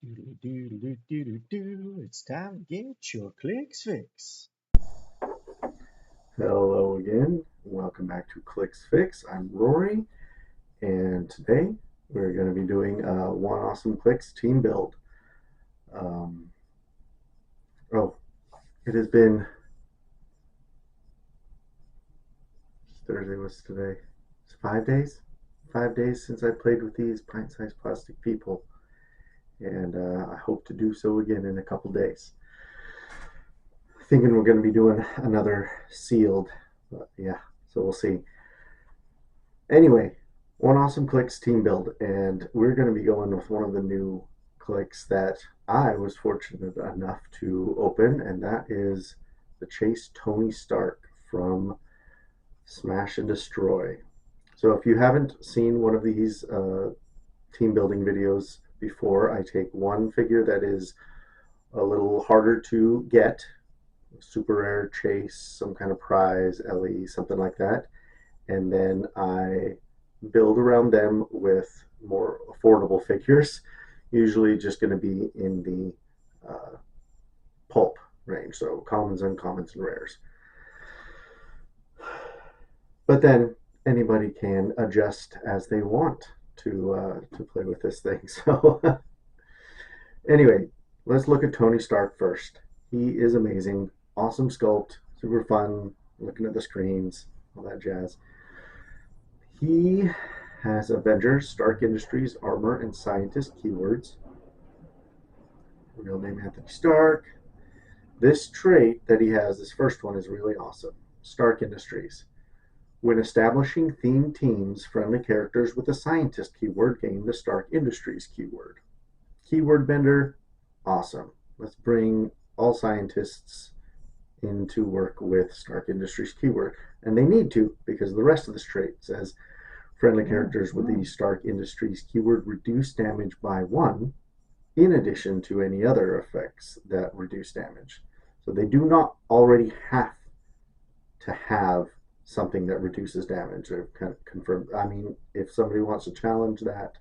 It's time to get your Clix fix. Hello again. Welcome back to Clix Fix. I'm Rory, and today we're going to be doing one awesome Clix team build. Um, oh, it has been Thursday. What's today? It's 5 days. 5 days since I played with these pint-sized plastic people, and I hope to do so again in a couple days. Thinking we're going to be doing another sealed, but yeah, so we'll see. Anyway, one awesome Clix team build, and we're going to be going with one of the new Clix that I was fortunate enough to open, and that is the Chase Tony Stark from Smash and Destroy. So if you haven't seen one of these team building videos before, I take one figure that is a little harder to get, super rare Chase, some kind of prize, LE, something like that, and then I build around them with more affordable figures, usually just going to be in the pulp range, so commons, uncommons, and rares. But then anybody can adjust as they want to play with this thing. So anyway, let's look at Tony Stark first. He is amazing, awesome sculpt, super fun. Looking at the screens, all that jazz. He has Avengers, Stark Industries, Armor, and Scientist keywords. Real name Anthony Stark. This trait that he has, this first one, is really awesome. Stark Industries. When establishing themed teams, friendly characters with a Scientist keyword gain the Stark Industries keyword. Keyword bender, awesome. Let's bring all scientists into work with Stark Industries keyword. And they need to, because the rest of this trait says friendly characters with the Stark Industries keyword reduce damage by 1, in addition to any other effects that reduce damage. So they do not already have to have something that reduces damage. They've kind of confirmed. I mean, if somebody wants to challenge that,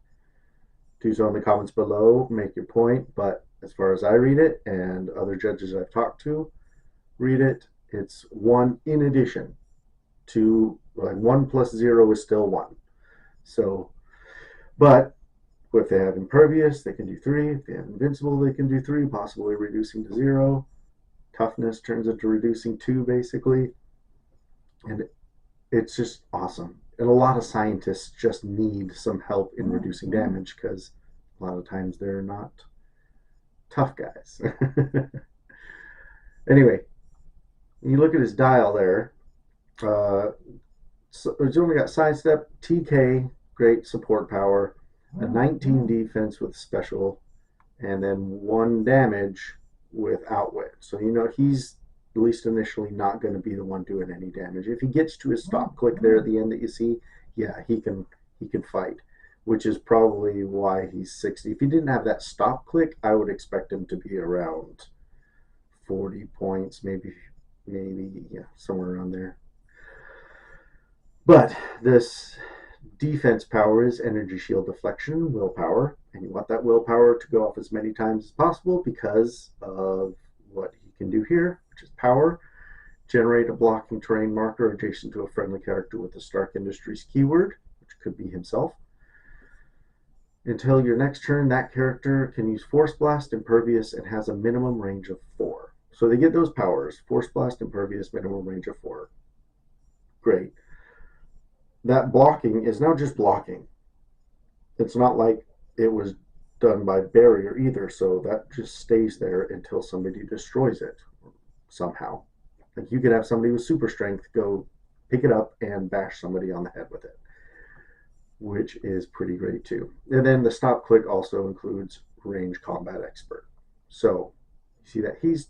do so in the comments below, make your point. But as far as I read it, and other judges I've talked to read it, it's 1 in addition to, like, 1 plus 0 is still 1. So, but if they have impervious, they can do 3. If they have invincible, they can do 3, possibly reducing to 0. Toughness turns into reducing 2, basically. And it's just awesome. And a lot of scientists just need some help in reducing damage because a lot of times they're not tough guys. Anyway, you look at his dial there. So he's only got sidestep, TK, great support power, a 19 defense with special, and then 1 damage with outwit. So you know he's at least initially not going to be the one doing any damage. If he gets to his stop click there at the end that you see, yeah, he can fight, which is probably why he's 60. If he didn't have that stop click, I would expect him to be around 40 points, maybe yeah, somewhere around there. But this defense power is energy shield deflection, willpower, and you want that willpower to go off as many times as possible because of what he can do here, which is power. Generate a blocking terrain marker adjacent to a friendly character with the Stark Industries keyword, which could be himself. Until your next turn, that character can use Force Blast, Impervious, and has a minimum range of 4. So they get those powers: Force Blast, Impervious, minimum range of 4. Great. That blocking is now just blocking. It's not like it was done by barrier either, so that just stays there until somebody destroys it somehow. Like you could have somebody with super strength go pick it up and bash somebody on the head with it, which is pretty great too. And then the stop click also includes range combat expert. So you see that he's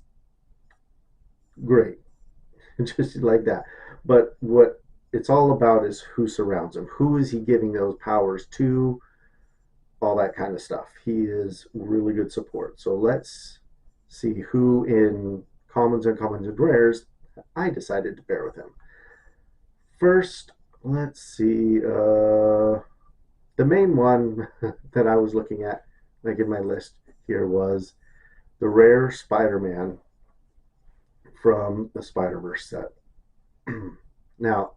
great, just like that. But what it's all about is who surrounds him. Who is he giving those powers to? All that kind of stuff. He is really good support. So let's see who in commons, uncommons, and rares I decided to pair with him. First, let's see. The main one that I was looking at, like in my list, here was the rare Spider-Man from the Spider-Verse set. Now,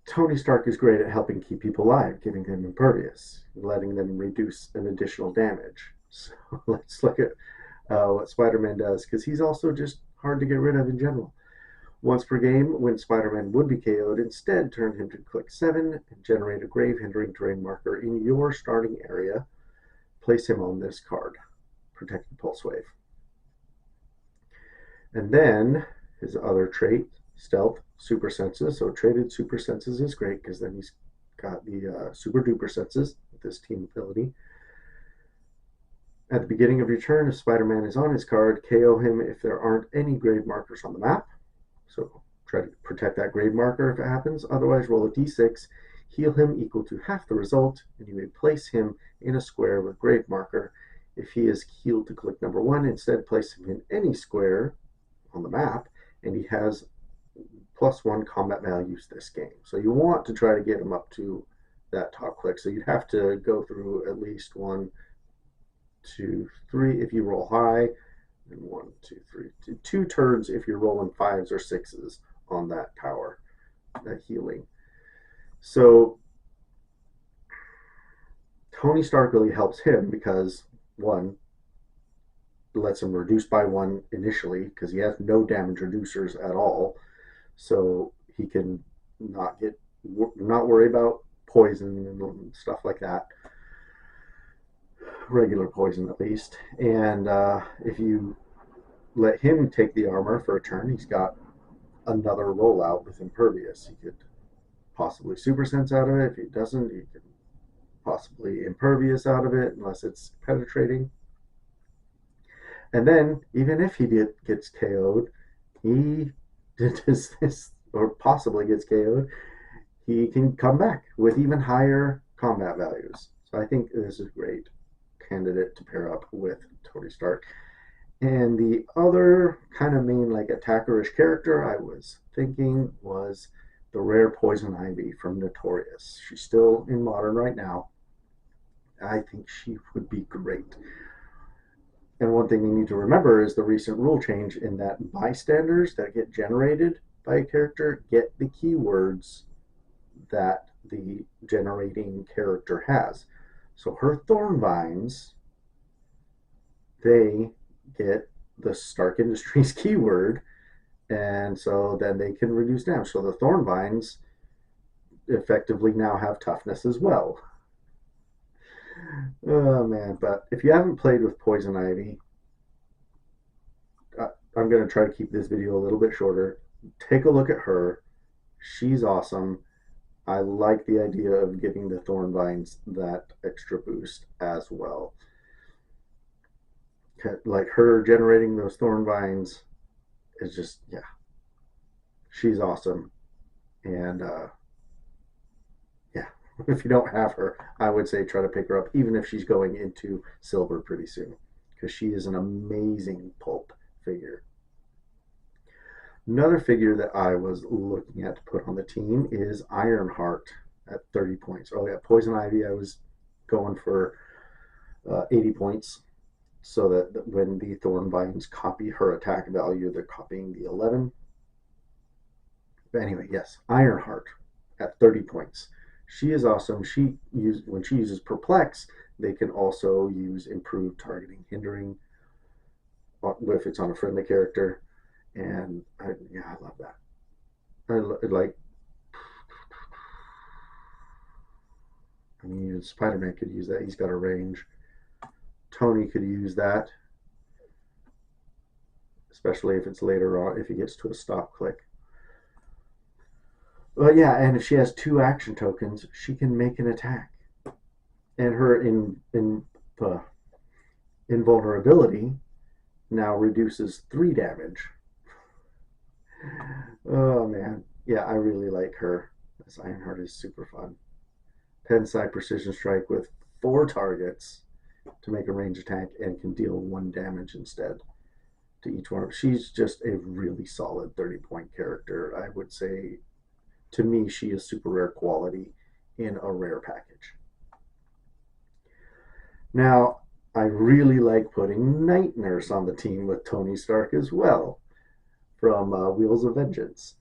Tony Stark is great at helping keep people alive, giving them impervious, letting them reduce an additional damage. So let's look at what Spider-Man does, because he's also just hard to get rid of in general. Once per game, when Spider-Man would be KO'd, instead turn him to click 7 and generate a grave-hindering terrain marker in your starting area. Place him on this card. Protected Pulse Wave. And then his other trait, Stealth, Super Senses. So traded Super Senses is great because then he's got the Super Duper Senses with this team ability. At the beginning of your turn, if Spider-Man is on his card, KO him if there aren't any grave markers on the map. So try to protect that grave marker if it happens. Otherwise, roll a d6, heal him equal to half the result, and you may place him in a square with grave marker. If he is healed to click number 1, instead place him in any square on the map, and he has +1 combat values this game. So you want to try to get him up to that top click. So you'd have to go through at least 1, 2, 3 if you roll high, and 1, 2, 3, 2 turns if you're rolling 5s or 6s on that power, that healing. So Tony Stark really helps him because, one, lets him reduce by 1 initially because he has no damage reducers at all, so he can not worry about poison and stuff like that, regular poison at least. And if you let him take the armor for a turn, he's got another rollout with impervious. He could possibly super sense out of it. If he doesn't, he can possibly impervious out of it unless it's penetrating. And then, even if he gets KO'd, he does this, or possibly gets KO'd, he can come back with even higher combat values. So I think this is a great candidate to pair up with Tony Stark. And the other kind of main, like, attackerish character I was thinking was the rare Poison Ivy from Notorious. She's still in Modern right now. I think she would be great. And one thing you need to remember is the recent rule change in that bystanders that get generated by a character get the keywords that the generating character has. So her Thorn Vines, they get the Stark Industries keyword, and so then they can reduce damage. So the Thorn Vines effectively now have toughness as well. Oh man, but if you haven't played with Poison Ivy, I'm going to try to keep this video a little bit shorter. Take a look at her. She's awesome. I like the idea of giving the Thorn Vines that extra boost as well. Like her generating those Thorn Vines is just, yeah, she's awesome. And yeah, if you don't have her, I would say try to pick her up, even if she's going into silver pretty soon, because she is an amazing pulp figure. Another figure that I was looking at to put on the team is Ironheart at 30 points. Oh yeah, Poison Ivy, I was going for 80 points, so that when the Thorn Vines copy her attack value, they're copying the 11. But anyway, yes, Ironheart at 30 points. She is awesome. When she uses Perplex, they can also use improved targeting, hindering if it's on a friendly character. And I love that. Spider-Man could use that. He's got a range. Tony could use that, especially if it's later on, if he gets to a stop click. Well, yeah, and if she has 2 action tokens, she can make an attack. And her invulnerability now reduces 3 damage. Oh man, yeah, I really like her. This Ironheart is super fun. Penside Precision Strike with 4 targets to make a range attack and can deal 1 damage instead to each one. She's just a really solid 30-point character. I would say, to me, she is super rare quality in a rare package. Now, I really like putting Night Nurse on the team with Tony Stark as well from Wheels of Vengeance,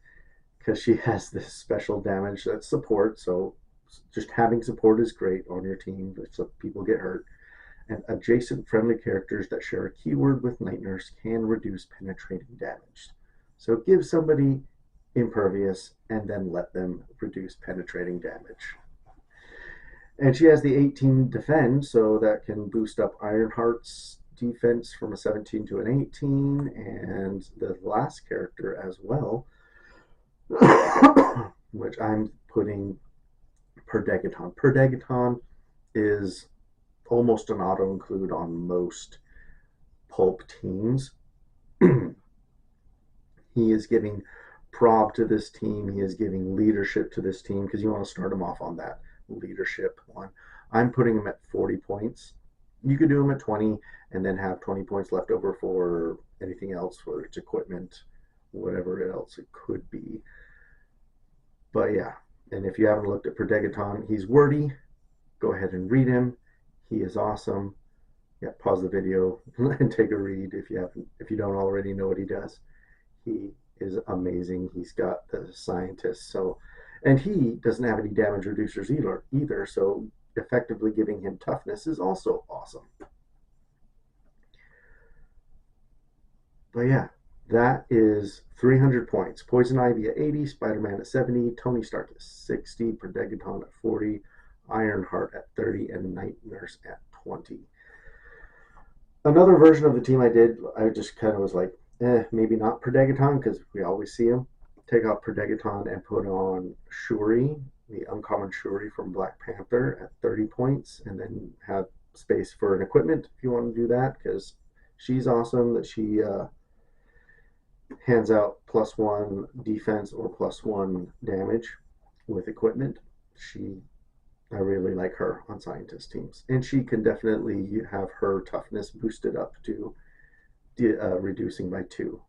because she has this special damage that's support. So just having support is great on your team if people get hurt. And adjacent friendly characters that share a keyword with Night Nurse can reduce penetrating damage. So give somebody impervious and then let them reduce penetrating damage. And she has the 18 defend, so that can boost up Ironheart's defense from a 17 to an 18, and the last character as well, which I'm putting Perdegaton. Perdegaton is almost an auto include on most pulp teams. He is giving prob to this team. He is giving leadership to this team because you want to start him off on that leadership one. I'm putting him at 40 points. You could do him at 20 and then have 20 points left over for anything else, whether it's equipment, whatever else it could be. But yeah, and if you haven't looked at Perdegaton, he's wordy. Go ahead and read him. He is awesome. Yeah, pause the video and take a read if you don't already know what he does. He is amazing. He's got the scientist, so, and he doesn't have any damage reducers either, so effectively giving him toughness is also awesome. But yeah, that is 300 points. Poison Ivy at 80, Spider-Man at 70, Tony Stark at 60, Perdegaton at 40, Ironheart at 30, and Night Nurse at 20. Another version of the team I just kind of was like, maybe not Perdegaton because we always see him. Take out Perdegaton and put on Shuri, the uncommon Shuri from Black Panther at 30 points, and then have space for an equipment if you want to do that, because she's awesome that she hands out +1 defense or +1 damage with equipment. I really like her on scientist teams, and she can definitely have her toughness boosted up to reducing by 2,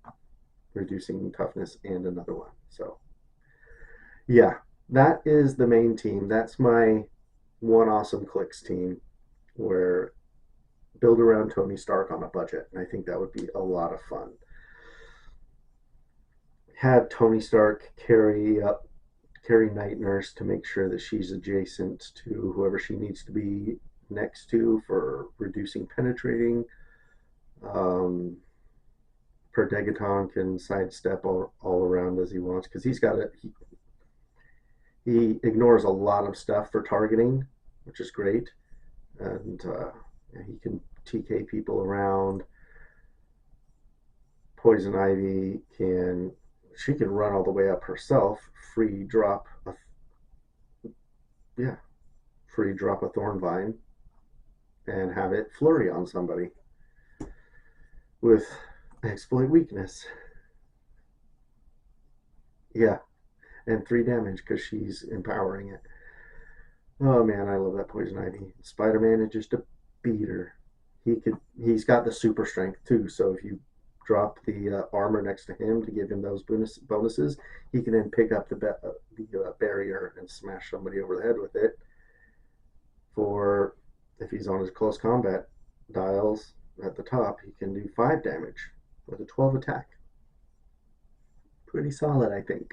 reducing toughness and another one. So yeah, that is the main team. That's my one awesome Clix team, where build around Tony Stark on a budget, and I think that would be a lot of fun. Have Tony Stark carry Night Nurse to make sure that she's adjacent to whoever she needs to be next to for reducing penetrating. Perdegaton can sidestep all around as he wants because he's got it. He ignores a lot of stuff for targeting, which is great, and he can TK people around. Poison Ivy can run all the way up herself, free drop a thorn vine and have it flurry on somebody with exploit weakness. Yeah, and 3 damage because she's empowering it. Oh man, I love that Poison Ivy. Spider-Man is just a beater. He's got the super strength too, so if you drop the armor next to him to give him those bonuses, he can then pick up the barrier and smash somebody over the head with it. For if he's on his close combat dials at the top, he can do 5 damage with a 12 attack. Pretty solid, I think.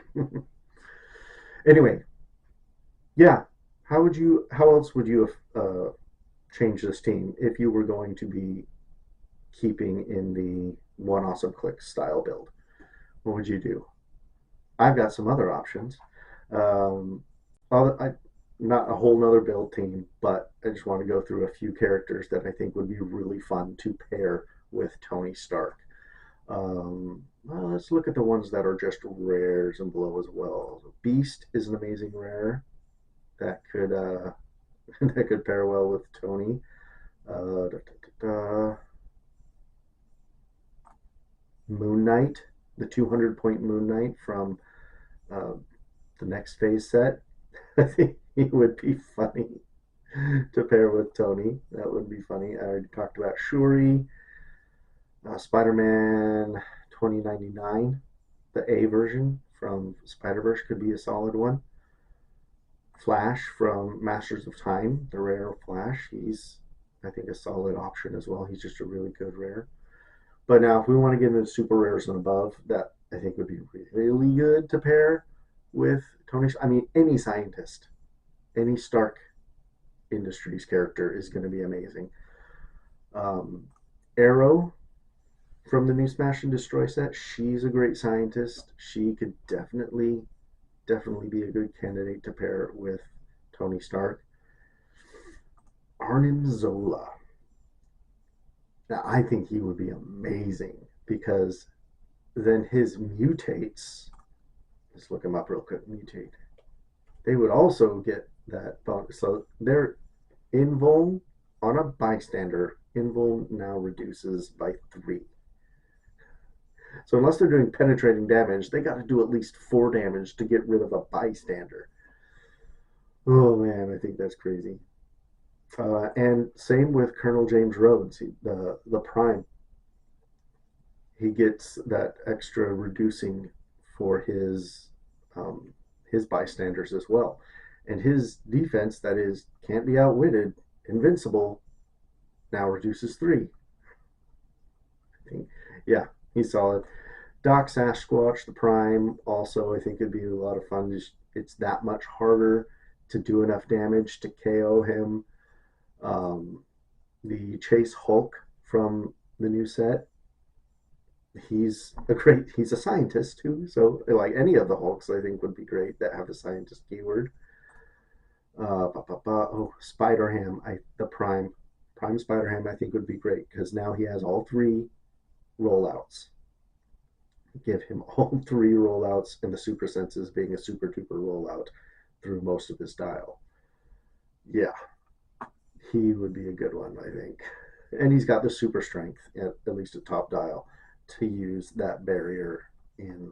Anyway, yeah. How else would you change this team if you were going to be keeping in the one awesome Clix style build? What would you do? I've got some other options. Not a whole nother build team, but I just want to go through a few characters that I think would be really fun to pair with Tony Stark. Well, let's look at the ones that are just rares and below as well. Beast is an amazing rare that could that could pair well with Tony. Moon Knight, the 200-point Moon Knight from the next phase set. I think he would be funny to pair with Tony. That would be funny. I already talked about Shuri. Spider-Man 2099, the A version from Spider-Verse could be a solid one. Flash from Masters of Time, the rare Flash. He's I think, a solid option as well. He's just a really good rare. But now, if we want to get into super rares and above, that I think would be really good to pair with Tony. I mean, any scientist, any Stark Industries character is going to be amazing. Um, Arrow from the new Smash and Destroy set, she's a great scientist. She could definitely be a good candidate to pair with Tony Stark. Arnim Zola. Now, I think he would be amazing because then his mutates, let's look him up real quick, mutate. They would also get that bonus. So their invuln on a bystander, invuln now reduces by 3. So unless they're doing penetrating damage, they got to do at least 4 damage to get rid of a bystander. Oh man, I think that's crazy. And same with Colonel James Rhodes, the Prime. He gets that extra reducing for his bystanders as well, and his defense, that is, can't be outwitted, invincible, now reduces 3. I think, yeah, he's solid. Doc Sasquatch, the Prime, also I think it'd be a lot of fun. It's that much harder to do enough damage to KO him. Um, the Chase Hulk from the new set, he's a scientist too, so like any of the Hulks I think would be great that have the scientist keyword. Spider Ham, the Prime Spider Ham I think would be great because now he has all 3 rollouts. Give him all 3 rollouts, and the super senses being a super duper rollout through most of his dial. Yeah, he would be a good one, I think. And he's got the super strength, at least at top dial, to use that barrier in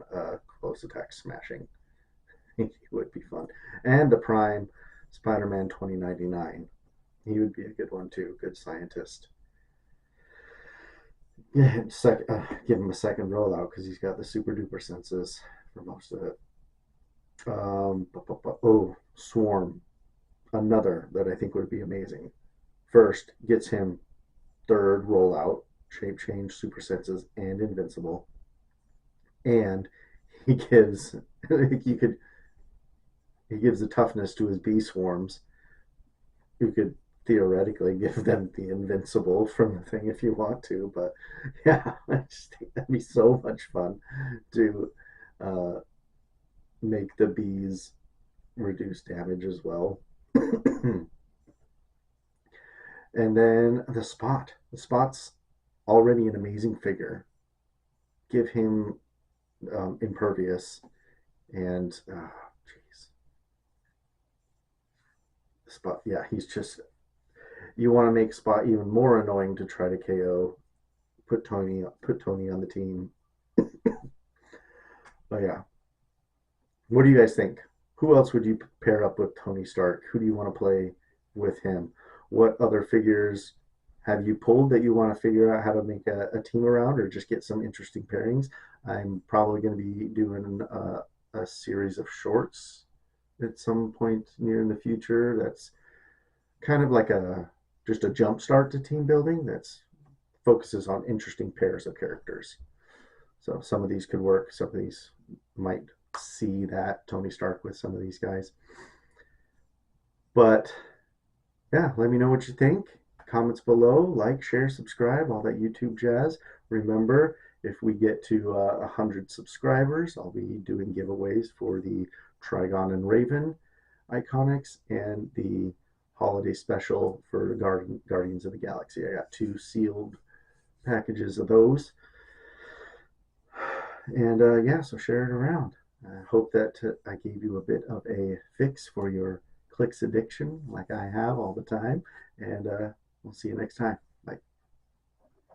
close attack smashing. I think he would be fun. And the Prime Spider-Man 2099. He would be a good one too, good scientist. Yeah, give him a second rollout because he's got the super duper senses for most of it. Swarm, another that I think would be amazing. First, gets him third rollout, shape change, super senses, and invincible. And he gives he gives the toughness to his bee swarms. You could theoretically give them the invincible from the thing if you want to, but yeah, I just think that'd be so much fun to uh, make the bees reduce damage as well. And then the spot's already an amazing figure. Give him impervious, and jeez, Spot, yeah, he's just, you want to make Spot even more annoying to try to KO. Put Tony on the team. But yeah, what do you guys think? Who else would you pair up with Tony Stark? Who do you want to play with him? What other figures have you pulled that you want to figure out how to make a team around, or just get some interesting pairings? I'm probably going to be doing a series of shorts at some point near in the future. That's kind of like just a jump start to team building that's focuses on interesting pairs of characters. So some of these could work. Some of these might see that Tony Stark with some of these guys. But yeah, let me know what you think. Comments below, like, share, subscribe, all that YouTube jazz. Remember, if we get to 100 subscribers, I'll be doing giveaways for the Trigon and Raven Iconics and the holiday special for Guardians of the Galaxy. I got 2 sealed packages of those. And yeah, so share it around. I hope that I gave you a bit of a fix for your Clix addiction like I have all the time. And we'll see you next time.